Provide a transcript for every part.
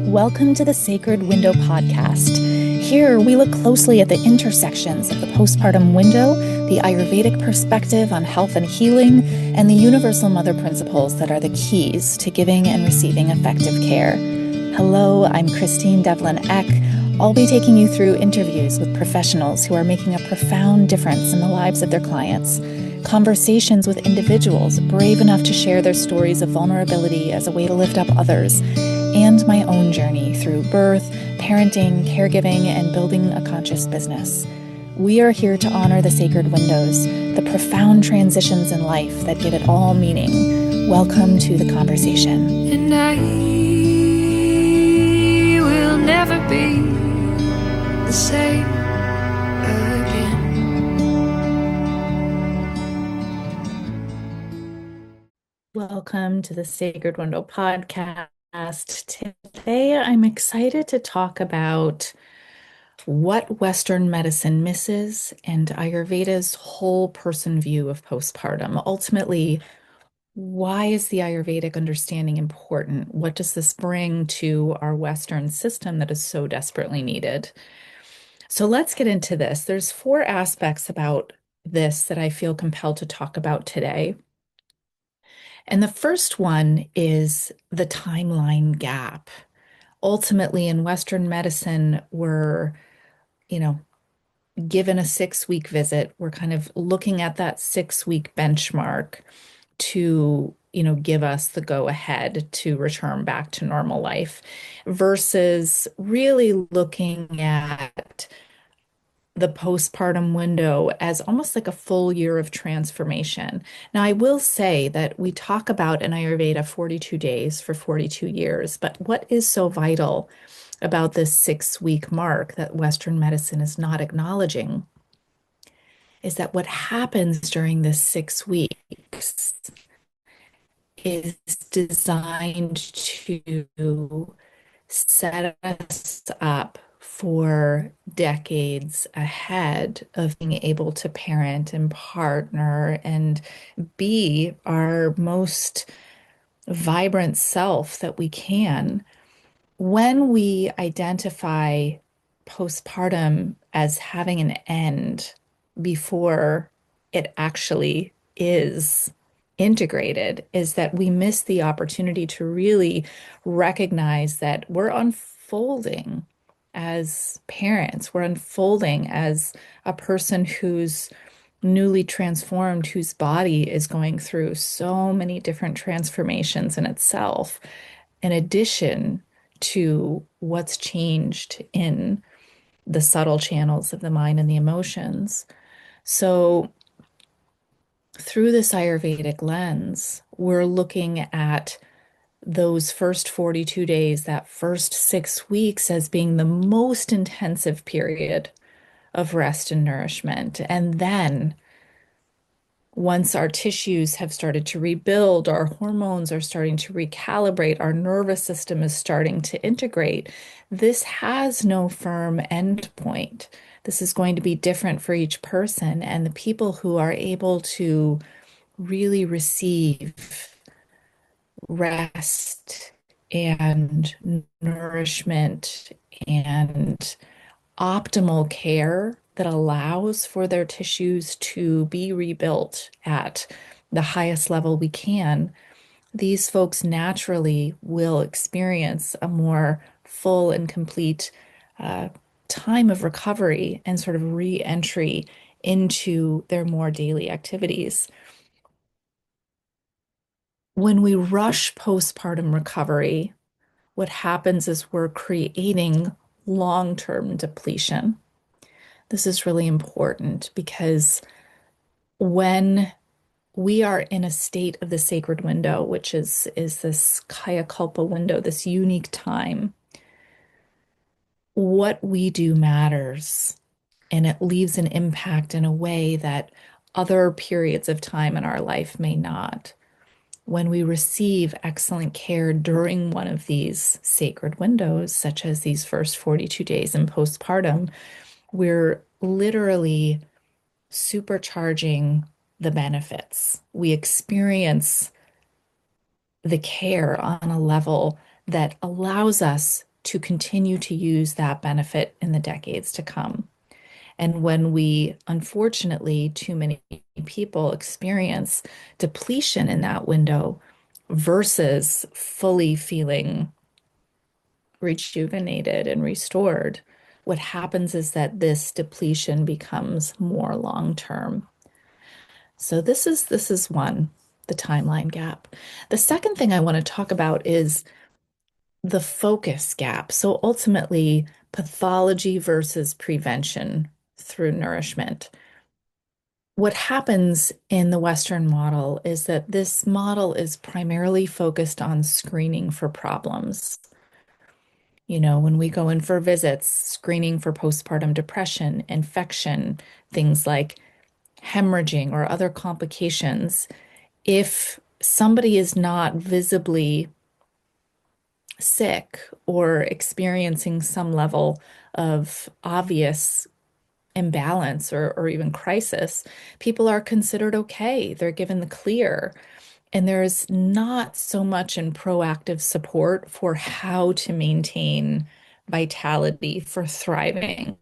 Welcome to the Sacred Window podcast. Here, we look closely at the intersections of the postpartum window, the Ayurvedic perspective on health and healing, and the universal mother principles that are the keys to giving and receiving effective care. Hello, I'm Christine Devlin Eck. I'll be taking you through interviews with professionals who are making a profound difference in the lives of their clients, conversations with individuals brave enough to share their stories of vulnerability as a way to lift up others, and my own journey through birth, parenting, caregiving, and building a conscious business. We are here to honor the sacred windows, the profound transitions in life that give it all meaning. Welcome to the conversation. And I will never be the same again. Welcome to the Sacred Window podcast. Today, I'm excited to talk about what Western medicine misses and Ayurveda's whole person view of postpartum. Ultimately, why is the Ayurvedic understanding important? What does this bring to our Western system that is so desperately needed? So let's get into this. There's 4 aspects about this that I feel compelled to talk about today. And the first one is the timeline gap. Ultimately, in Western medicine, we're, given a 6-week visit. We're kind of looking at that 6-week benchmark to, give us the go ahead to return back to normal life versus really looking at the postpartum window as almost like a full year of transformation. Now, I will say that we talk about in Ayurveda 42 days for 42 years, but what is so vital about this 6-week mark that Western medicine is not acknowledging is that what happens during this 6 weeks is designed to set us up for decades ahead of being able to parent and partner and be our most vibrant self that we can. When we identify postpartum as having an end before it actually is integrated, is that we miss the opportunity to really recognize that we're unfolding as parents, we're unfolding as a person who's newly transformed, whose body is going through so many different transformations in itself, in addition to what's changed in the subtle channels of the mind and the emotions. So through this Ayurvedic lens, we're looking at those first 42 days, that first 6 weeks, as being the most intensive period of rest and nourishment. And then once our tissues have started to rebuild, our hormones are starting to recalibrate, our nervous system is starting to integrate, this has no firm end point. This is going to be different for each person. And the people who are able to really receive rest and nourishment and optimal care that allows for their tissues to be rebuilt at the highest level we can, these folks naturally will experience a more full and complete time of recovery and sort of re-entry into their more daily activities. When we rush postpartum recovery, what happens is we're creating long-term depletion. This is really important because when we are in a state of the sacred window, which is this Kaya Kalpa window, this unique time, what we do matters, and it leaves an impact in a way that other periods of time in our life may not. When we receive excellent care during one of these sacred windows, such as these first 42 days in postpartum, we're literally supercharging the benefits. We experience the care on a level that allows us to continue to use that benefit in the decades to come. And when we, unfortunately, too many people experience depletion in that window versus fully feeling rejuvenated and restored, what happens is that this depletion becomes more long term. So this is one, the timeline gap. The second thing I want to talk about is the focus gap. So ultimately, pathology versus prevention through nourishment. What happens in the Western model is that this model is primarily focused on screening for problems. When we go in for visits, screening for postpartum depression, infection, things like hemorrhaging or other complications. If somebody is not visibly sick or experiencing some level of obvious imbalance or even crisis, people are considered okay. They're given the clear. And there's not so much in proactive support for how to maintain vitality for thriving.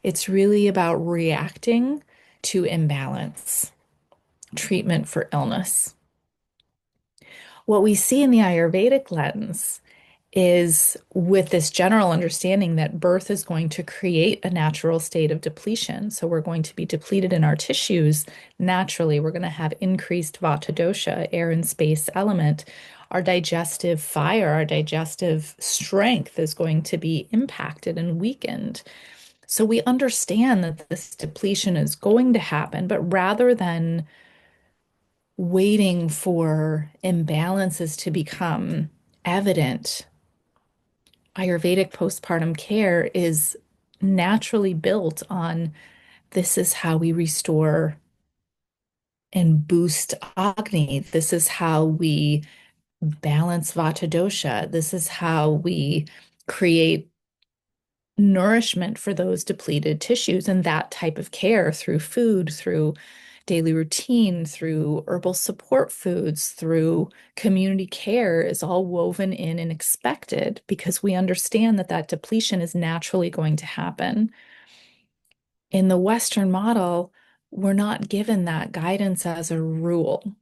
It's really about reacting to imbalance, treatment for illness. What we see in the Ayurvedic lens is with this general understanding that birth is going to create a natural state of depletion. So we're going to be depleted in our tissues naturally. We're going to have increased vata dosha, air and space element. Our digestive fire, our digestive strength is going to be impacted and weakened. So we understand that this depletion is going to happen, but rather than waiting for imbalances to become evident, Ayurvedic postpartum care is naturally built on this is how we restore and boost Agni. This is how we balance Vata dosha. This is how we create nourishment for those depleted tissues and that type of care through food, through daily routine, through herbal support foods, through community care is all woven in and expected because we understand that that depletion is naturally going to happen. In the Western model, we're not given that guidance as a rule.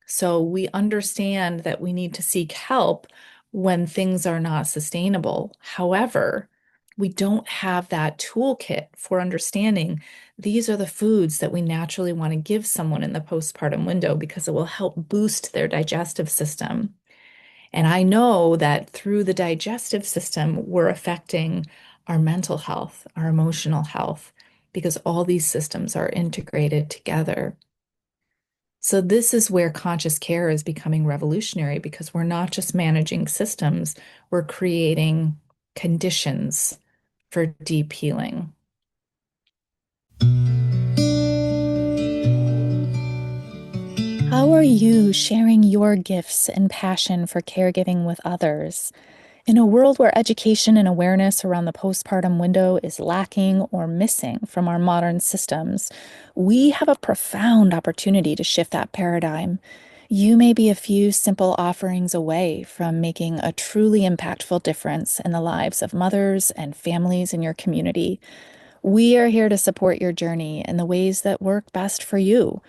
So we understand that we need to seek help when things are not sustainable. However, we don't have that toolkit for understanding these are the foods that we naturally want to give someone in the postpartum window because it will help boost their digestive system. And I know that through the digestive system, we're affecting our mental health, our emotional health, because all these systems are integrated together. So this is where conscious care is becoming revolutionary because we're not just managing systems, we're creating conditions for deep healing. How are you sharing your gifts and passion for caregiving with others? In a world where education and awareness around the postpartum window is lacking or missing from our modern systems, we have a profound opportunity to shift that paradigm. You may be a few simple offerings away from making a truly impactful difference in the lives of mothers and families in your community. We are here to support your journey in the ways that work best for you.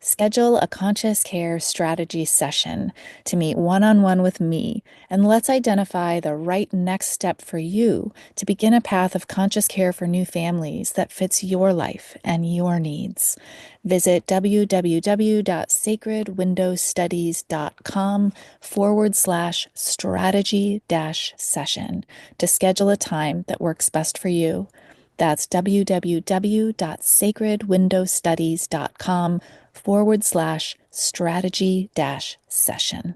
Schedule a conscious care strategy session to meet one-on-one with me, and let's identify the right next step for you to begin a path of conscious care for new families that fits your life and your needs. Visit www.sacredwindowstudies.com/strategy-session to schedule a time that works best for you. That's www.sacredwindowstudies.com/strategy-session.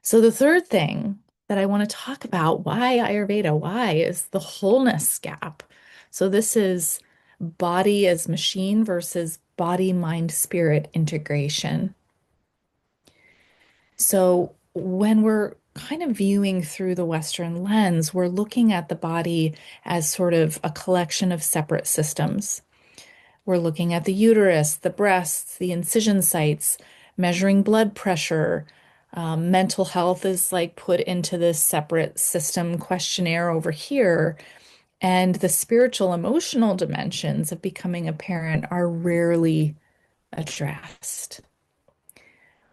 So the third thing that I want to talk about, why Ayurveda, why is the wholeness gap. So this is body as machine versus body, mind, spirit integration. So when we're kind of viewing through the Western lens, we're looking at the body as sort of a collection of separate systems. We're looking at the uterus, the breasts, the incision sites, measuring blood pressure, Mental health is like put into this separate system questionnaire over here. And the spiritual emotional dimensions of becoming a parent are rarely addressed.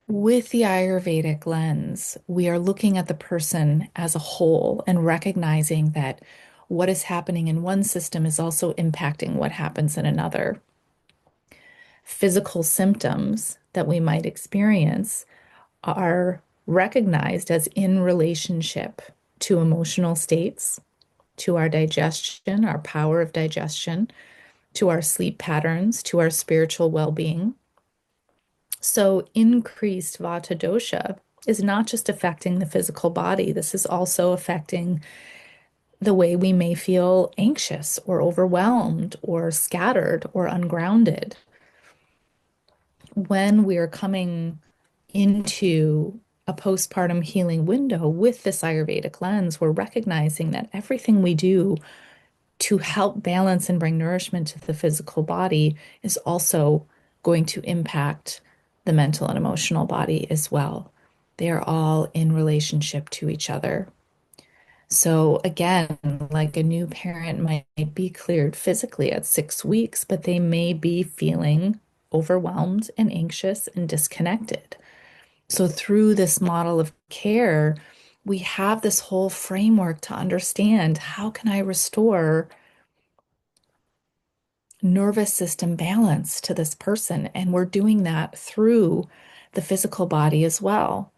With the Ayurvedic lens, we are looking at the person as a whole and recognizing that what is happening in one system is also impacting what happens in another. Physical symptoms that we might experience are recognized as in relationship to emotional states, to our digestion, our power of digestion, to our sleep patterns, to our spiritual well-being. So, increased vata dosha is not just affecting the physical body, this is also affecting the way we may feel anxious or overwhelmed or scattered or ungrounded. When we are coming into a postpartum healing window with this Ayurvedic lens, we're recognizing that everything we do to help balance and bring nourishment to the physical body is also going to impact the mental and emotional body as well. They are all in relationship to each other. So, again, like a new parent might be cleared physically at 6 weeks, but they may be feeling overwhelmed and anxious and disconnected. So, through this model of care, we have this whole framework to understand how can I restore nervous system balance to this person. And we're doing that through the physical body as well.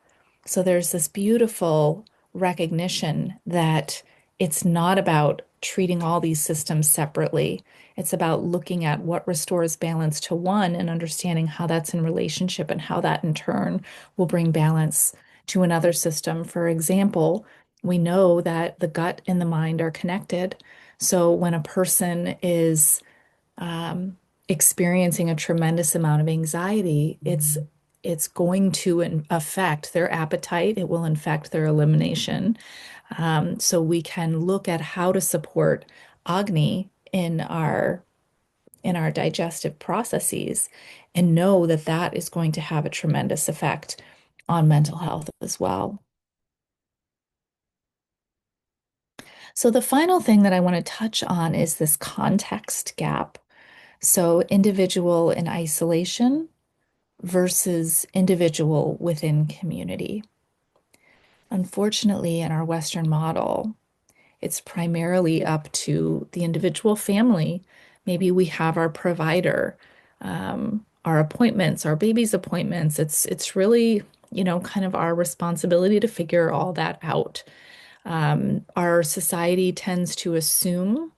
So there's this beautiful recognition that it's not about treating all these systems separately. It's about looking at what restores balance to one and understanding how that's in relationship and how that in turn will bring balance to another system. For example, we know that the gut and the mind are connected. So when a person is experiencing a tremendous amount of anxiety, it's going to affect their appetite. It will affect their elimination. So we can look at how to support Agni in our digestive processes and know that that is going to have a tremendous effect on mental health as well. So the final thing that I want to touch on is this context gap. So individual in isolation versus individual within community. Unfortunately, in our Western model, it's primarily up to the individual family. Maybe we have our provider, our appointments, our baby's appointments. It's really, kind of our responsibility to figure all that out. Our society tends to assume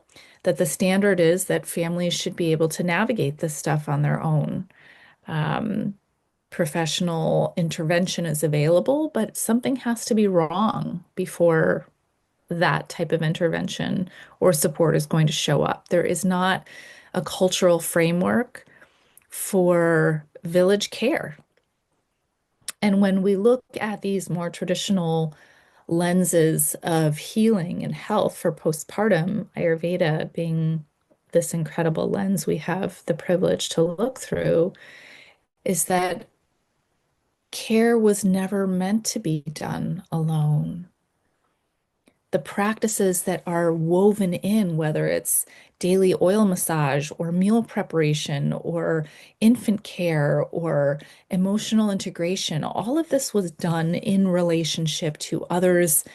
that the standard is that families should be able to navigate this stuff on their own. Um, Professional intervention is available, but something has to be wrong before that type of intervention or support is going to show up. There is not a cultural framework for village care. And when we look at these more traditional lenses of healing and health for postpartum, Ayurveda being this incredible lens we have the privilege to look through, is that care was never meant to be done alone. The practices that are woven in, whether it's daily oil massage or meal preparation or infant care or emotional integration, all of this was done in relationship to others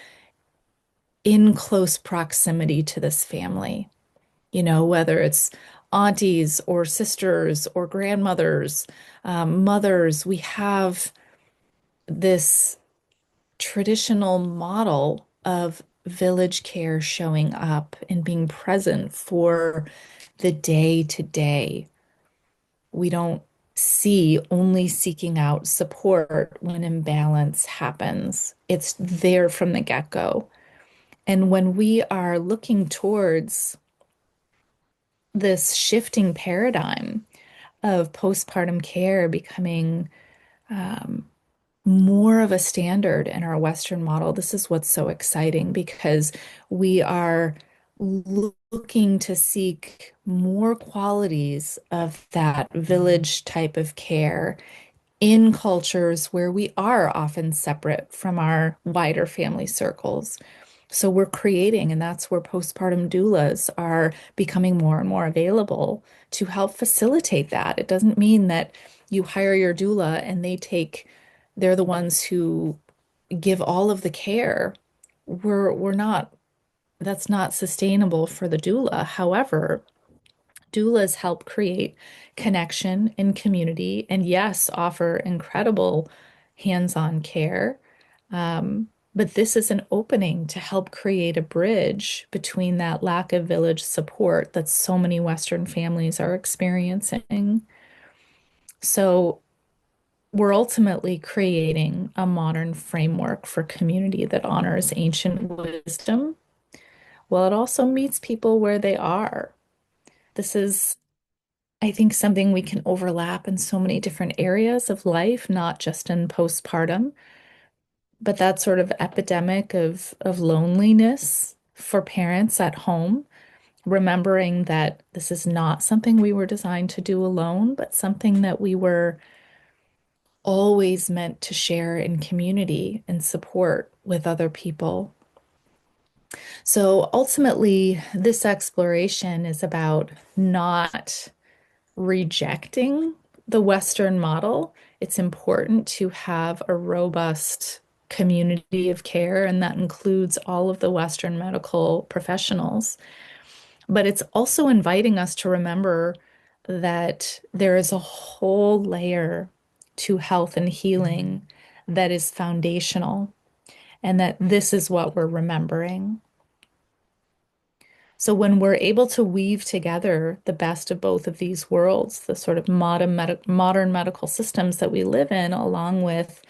in close proximity to this family. Whether it's aunties or sisters or grandmothers, mothers, we have this traditional model of village care showing up and being present for the day to day. We don't see only seeking out support when imbalance happens. It's there from the get-go. And when we are looking towards this shifting paradigm of postpartum care becoming more of a standard in our Western model. This is what's so exciting because we are looking to seek more qualities of that village type of care in cultures where we are often separate from our wider family circles. So we're creating, and that's where postpartum doulas are becoming more and more available to help facilitate that. It doesn't mean that you hire your doula and they're the ones who give all of the care. We're not, that's not sustainable for the doula. However, doulas help create connection and community, and yes, offer incredible hands-on care. But this is an opening to help create a bridge between that lack of village support that so many Western families are experiencing. So we're ultimately creating a modern framework for community that honors ancient wisdom, while it also meets people where they are. This is, I think, something we can overlap in so many different areas of life, not just in postpartum, but that sort of epidemic of loneliness for parents at home, remembering that this is not something we were designed to do alone, but something that we were always meant to share in community and support with other people. So ultimately, this exploration is about not rejecting the Western model. It's important to have a robust community of care, and that includes all of the Western medical professionals. But it's also inviting us to remember that there is a whole layer to health and healing that is foundational, and that this is what we're remembering. So when we're able to weave together the best of both of these worlds, the sort of modern medical systems that we live in, along with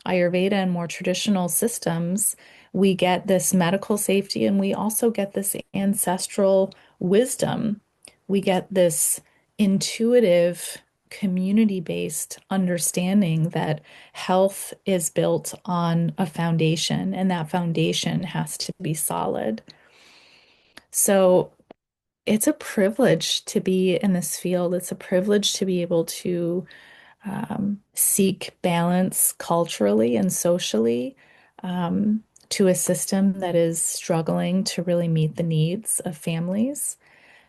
Ayurveda and more traditional systems, we get this medical safety and we also get this ancestral wisdom. We get this intuitive, community-based understanding that health is built on a foundation, and that foundation has to be solid. So it's a privilege to be in this field. It's a privilege to be able to seek balance culturally and socially to a system that is struggling to really meet the needs of families.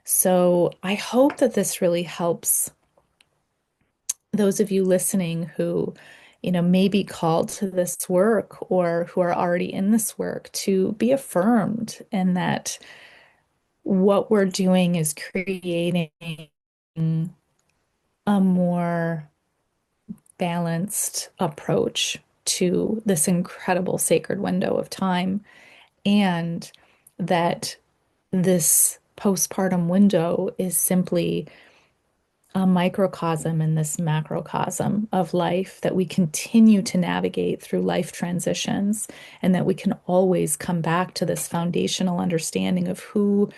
So I hope that this really helps those of you listening who, may be called to this work or who are already in this work to be affirmed, and that what we're doing is creating a more balanced approach to this incredible sacred window of time, and that this postpartum window is simply a microcosm in this macrocosm of life that we continue to navigate through life transitions, and that we can always come back to this foundational understanding of who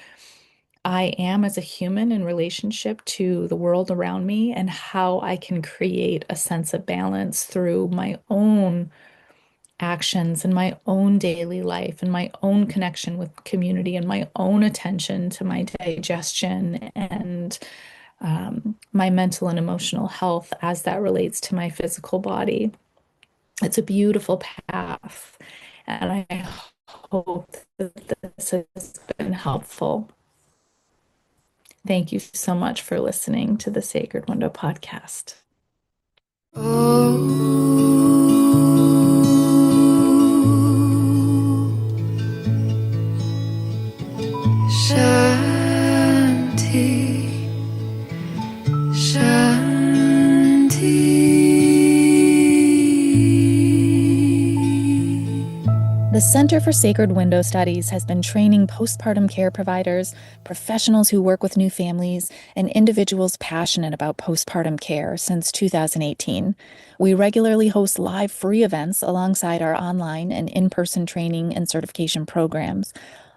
I am as a human in relationship to the world around me, and how I can create a sense of balance through my own actions and my own daily life and my own connection with community and my own attention to my digestion and my mental and emotional health as that relates to my physical body. It's a beautiful path, and I hope that this has been helpful. Thank you so much for listening to the Sacred Window podcast. Shanti, Shanti. The Center for Sacred Window Studies has been training postpartum care providers, professionals who work with new families, and individuals passionate about postpartum care since 2018. We regularly host live free events alongside our online and in-person training and certification programs.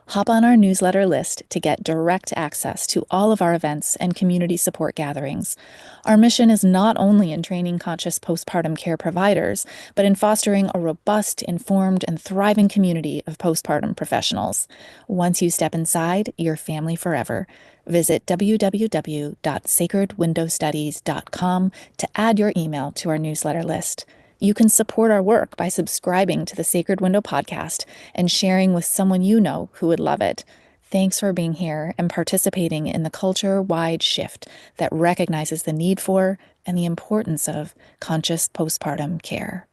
Hop on our newsletter list to get direct access to all of our events and community support gatherings. Our mission is not only in training conscious postpartum care providers, but in fostering a robust, informed, and thriving community of postpartum professionals. Once you step inside, you're family forever. Visit www.sacredwindowstudies.com to add your email to our newsletter list. You can support our work by subscribing to the Sacred Window podcast and sharing with someone you know who would love it. Thanks for being here and participating in the culture-wide shift that recognizes the need for and the importance of conscious postpartum care.